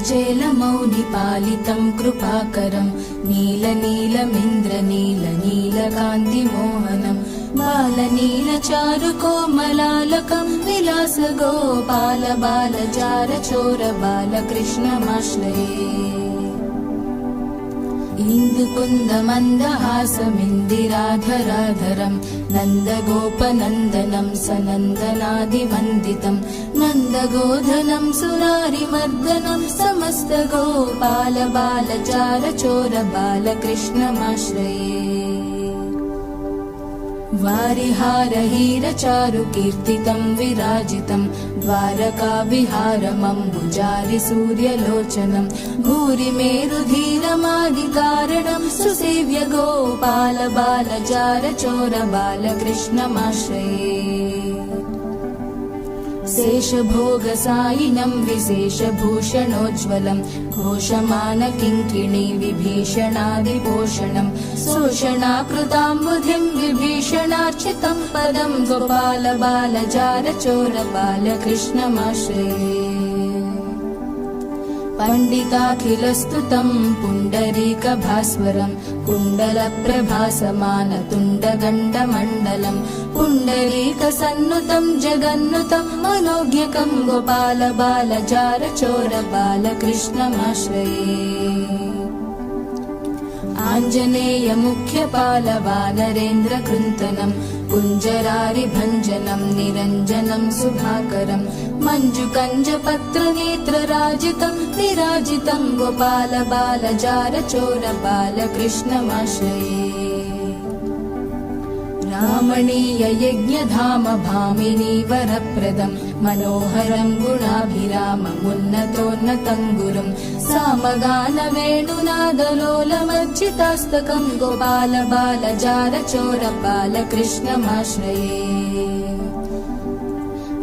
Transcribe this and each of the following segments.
नीलचेलमौनिपालितं कृपाकरं नीलनीलमिन्द्रनीलनीलकान्तिमोहनं बालनीलचारुकोमलालकं विलासगोपालबालचारचोरबालकृष्णमाश्रये इन्दुकुन्दमन्दहासमिन्दिराधराधरं नन्दगोपनन्दनं सनन्दनादिवन्दितं नन्दगोधनं सुरारिमर्दनं समस्तगोपालबालचारचोरबालकृष्णमाश्रये वारिहारहीरचारुकीर्तितं विराजितं द्वारकाविहारमम्बुजारि सूर्यलोचनं भूरिमेरुधीरमादिकारणं सुसेव्य गोपालबालचारचोरबालकृष्णमाश्रये शेषभोगसायिनं विशेषभूषणोज्ज्वलं घोषमानकिङ्किणी विभीषणादिपोषणं शोषणाकृताम्बुधिं विभीषणार्चितं पदं गोपालबालचारचोरबालकृष्णमाश्रये पण्डिताखिलस्तुतं पुण्डरीकभास्वरं कुण्डलप्रभासमानतुण्डगण्डमण्डलं पुण्डरीकसन्नुतं जगन्नुतं मनोज्ञकं गोपालबालचारचोरबालकृष्णमाश्रये आञ्जनेयमुख्यपालवानरेन्द्रकृन्तनं कुञ्जरारिभञ्जनं निरञ्जनं सुधाकरं मञ्जुकञ्जपत्रनेत्रराजितं विराजितं गोपालबालचारचोरबालकृष्णमाश्रये रामणीययज्ञधाम भामिनी वरप्रदं मनोहरं गुणाभिराममुन्नतोन्नतं गुरुं सामगानवेणुनादलोलमर्चितास्तकं गोपालबालचारचोरबालकृष्णमाश्रये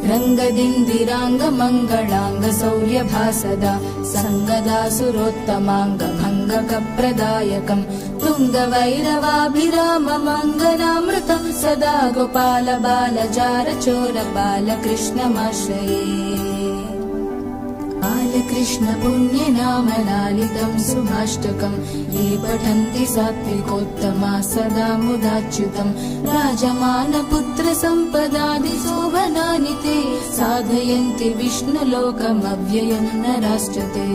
रङ्गदिन्दिराङ्गमङ्गलाङ्गशौर्यभासदा सङ्गदासुरोत्तमाङ्गभङ्गकप्रदायकं तुङ्गवैरवाभिराममङ्गलामृतं सदा गोपालबालचारचोरबालकृष्णमाश्रये बालकृष्णपुण्यनामलालितं सुभाष्टकं ये पठन्ति सात्विकोत्तमा सदा मुदाच्युतं राजमानपुत्रसम्पदादिशोभनानि ते साधयन्ति विष्णुलोकमव्ययं नराश्च ते